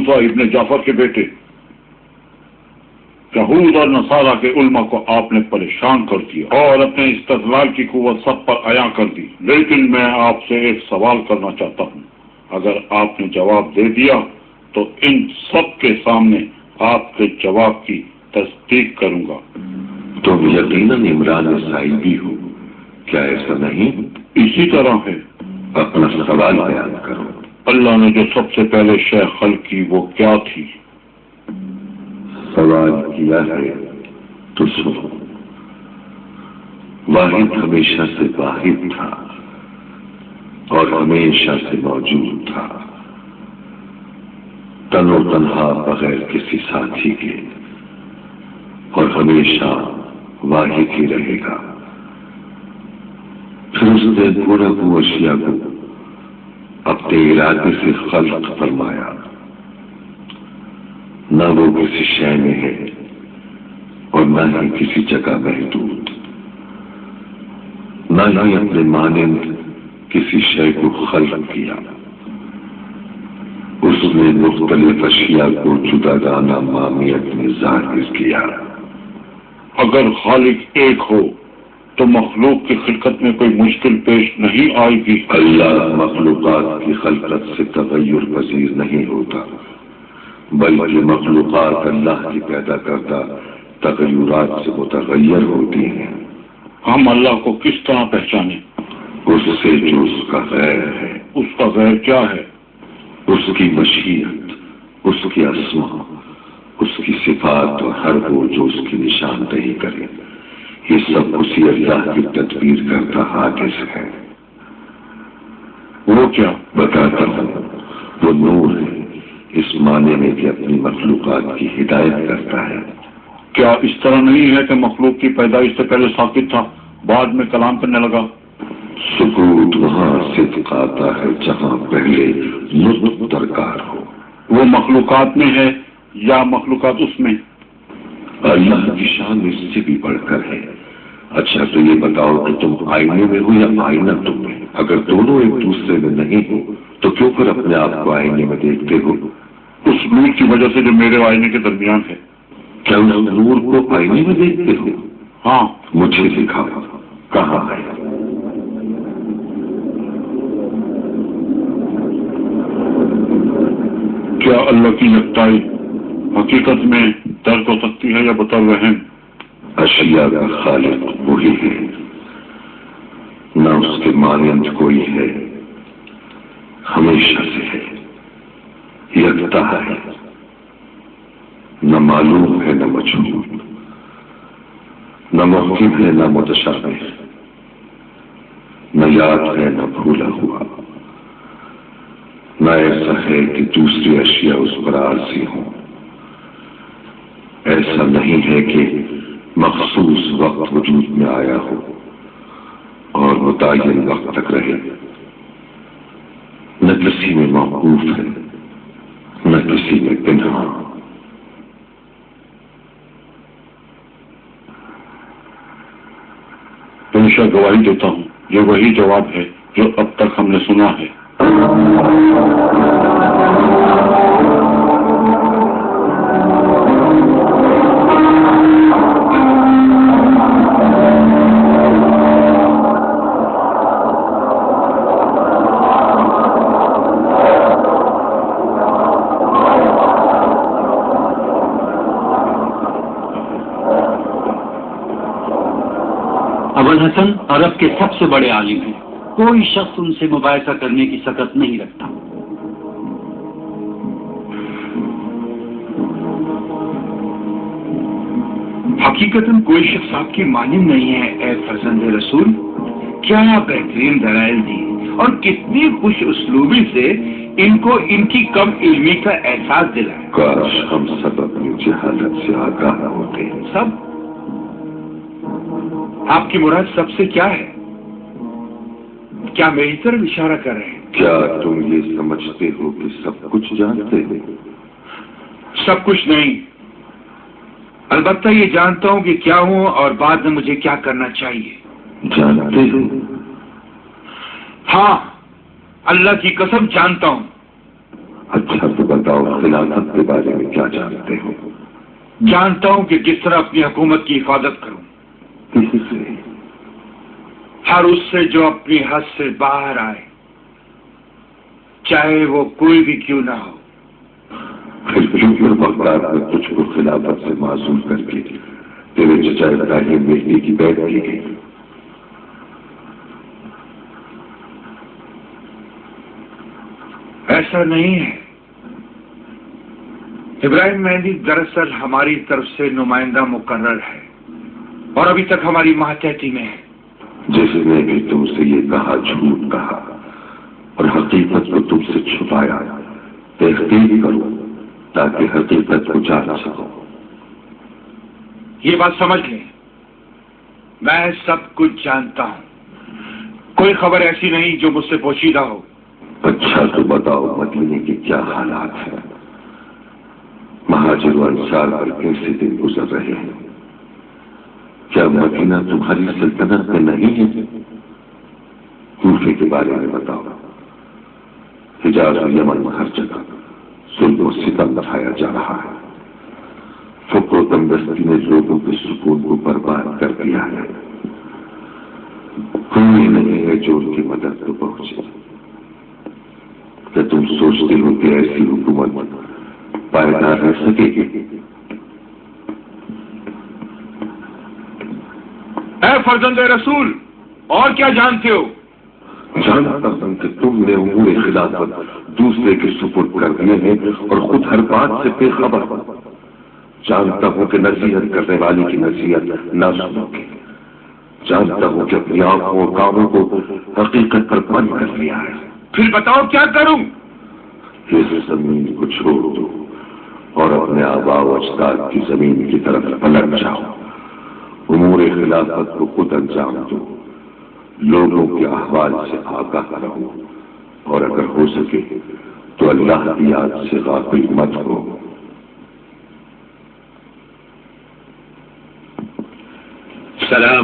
موسیٰ ابن جعفر کے بیٹے، یہود اور نصارہ کے علماء کو آپ نے پریشان کر دیا اور اپنے استدلال کی قوت سب پر عیاں کر دی، لیکن میں آپ سے ایک سوال کرنا چاہتا ہوں، اگر آپ نے جواب دے دیا تو ان سب کے سامنے آپ کے جواب کی تصدیق کروں گا۔ تم یقیناً عمران صاحبی ہو، کیا ایسا نہیں؟ اسی طرح ہے۔ اپنا سوال بیان کرو۔ اللہ نے جو سب سے پہلے شے خلق کی وہ کیا تھی؟ سوال کیا ہے تو سنو۔ واحد ہمیشہ سے واحد تھا اور ہمیشہ سے موجود تھا، تن و تنہا بغیر کسی ساتھی کے، اور ہمیشہ واحد ہی رہے گا۔ پھر اس نے پورا اشیاء کو اپنے ارادے سے خلق فرمایا، نہ وہ کسی شے میں ہے اور نہ ہی کسی جگہ محدود، نہ ہی اپنے مانند کسی شے کو خلق کیا۔ اس نے مختلف اشیاء کو جداگانہ مامیت میں ظاہر کیا۔ اگر خالق ایک ہو تو مخلوق کی خلقت میں کوئی مشکل پیش نہیں آئے گی۔ اللہ مخلوقات کی خلقت سے تغیر پذیر نہیں ہوتا، بلکہ مخلوقات اللہ کی پیدا کردہ تغیرات سے متغیر ہوتی ہیں۔ ہم اللہ کو کس طرح پہچانیں؟ اس سے جو اس کا غیر ہے۔ اس کا غیر کیا ہے؟ اس کی مشیت، اس کی اسماء، اس کی صفات اور ہر وہ جو اس کی نشاندہی کرے، یہ سب اسی اللہ کی تدبیر کرتا حادث ہے۔ وہ کیا؟ بتاتا ہوں، وہ نور ہے، اس معنی میں کہ اپنی مخلوقات کی ہدایت کرتا ہے۔ کیا اس طرح نہیں ہے کہ مخلوق کی پیدائش سے پہلے ساکت تھا، بعد میں کلام کرنے لگا؟ سکوت وہاں صدق آتا ہے جہاں پہلے نطق درکار ہو۔ وہ مخلوقات میں ہے یا مخلوقات اس میں؟ اللہ کی شان اس سے بھی بڑھ کر ہے۔ اچھا تو یہ بتاؤ کہ تم آئینے میں ہو یا آئینہ تم میں؟ اگر دونوں ایک دوسرے میں نہیں ہو تو کیوں کر اپنے آپ کو آئینے میں دیکھتے ہو؟ اس نور کی وجہ سے جو میرے آئینے کے درمیان ہے۔ کیا اس نور کو آئینے میں دیکھتے ہو؟ ہاں۔ مجھے دکھاؤ، کہاں ہے؟ کیا اللہ کی یکتائی حقیقت میں درک ہو سکتی ہے یا بطور وہم؟ اشیاء کا خالق وہی ہے، نہ اس کے مانند کوئی ہے، ہمیشہ سے ہے، یکتا ہے، نہ معلوم ہے نہ مجہول، نہ محکم ہے نہ متشابہ، نہ یاد ہے نہ بھولا ہوا، نہ ایسا ہے کہ دوسری اشیاء اس پر عارضی ہوں۔ ایسا نہیں ہے کہ مخصوص وقت وجود میں آیا ہو اور متعین وقت تک رہے، نہ کسی میں موقوف ہے نہ کسی میں پنہا۔ ہمیشہ گواہی دیتا ہوں یہ وہی جواب ہے جو اب تک ہم نے سنا ہے۔ ابوالحسن عرب کے سب سے بڑے عالم ہیں، کوئی شخص ان سے مباحثہ کرنے کی سکت نہیں رکھتا۔ حقیقتاً کوئی شخص آپ کی مانند نہیں ہے اے فرزند رسول۔ کیا بہترین دلائل دی اور کتنی خوش اسلوبی سے ان کو ان کی کم علمی کا احساس دلایا۔ کاش ہم سب اپنی جہالت سے آگاہ ہوتے۔ سب؟ آپ کی مراد سب سے کیا ہے؟ کیا میری طرف اشارہ کر رہے ہیں؟ کیا تم یہ سمجھتے ہو کہ سب کچھ جانتے ہو؟ سب کچھ نہیں، البتہ یہ جانتا ہوں کہ کیا ہوں اور بعد میں مجھے کیا کرنا چاہیے۔ جانتے ہو؟ ہاں، اللہ کی قسم جانتا ہوں۔ اچھا تو بتاؤ خلافت کے بارے میں کیا جانتے ہو؟ جانتا ہوں کہ کس طرح اپنی حکومت کی حفاظت کروں، کس سے؟ ہر اس سے جو اپنی حد سے باہر آئے، چاہے وہ کوئی بھی کیوں نہ ہو۔ پھر کیوں بغداد میں تجھ کو خلافت سے معزول کر کے تیرے چچا ابراہیم مہدی کی بیعت کی گئی؟ ایسا نہیں ہے، ابراہیم مہدی دراصل ہماری طرف سے نمائندہ مقرر ہے اور ابھی تک ہماری ماتحتی میں ہے۔ جس نے بھی تم سے یہ کہا جھوٹ کہا اور حقیقت کو تم سے چھپایا، تحقیق کرو تاکہ حقیقت کو جان سکو۔ یہ بات سمجھ لیں، میں سب کچھ جانتا ہوں، کوئی خبر ایسی نہیں جو مجھ سے پوشیدہ ہو۔ اچھا تو بتاؤ مدینے کے کیا حالات ہیں؟ مہاجر و انصار پر کیسے دن گزر رہے ہیں؟ کیا مدینہ تمہاری سلطنت میں نہیں ہے؟ کوفے کے بارے میں بتاؤ۔ حجاز و یمن ہر جگہ ظلم و ستم دکھایا جا رہا ہے، فقر و تنگستی نے لوگوں کے سکون کو برباد کر دیا ہے، کوئی نہیں ہے جو ان کی مدد کو پہنچے۔ کیا تم سوچتے ہو کہ ایسی حکومت پائیدار رہ سکے گی؟ اے فرزند رسول، اور کیا جانتے ہو؟ جانتا ہوں کہ تم نے امور خلافت دوسرے کے سپرد کر دیے ہیں اور خود ہر بات سے بے خبر۔ جانتا ہوں کہ نصیحت کرنے والی کی نصیحت نہ سنو گے۔ جانتا ہوں کہ اپنی آنکھوں اور کانوں کو حقیقت پر بند کر لیا ہے۔ پھر بتاؤ کیا کروں؟ اس زمین کو چھوڑ دو اور اپنے آباء و اجداد کی زمین کی طرف پلٹ جاؤ۔ امور خلافت کو خود انجام دو، لوگوں کے احوال سے آگاہ رہو، اور اگر ہو سکے تو اللہ کی یاد سے غافل مت ہو۔ سلام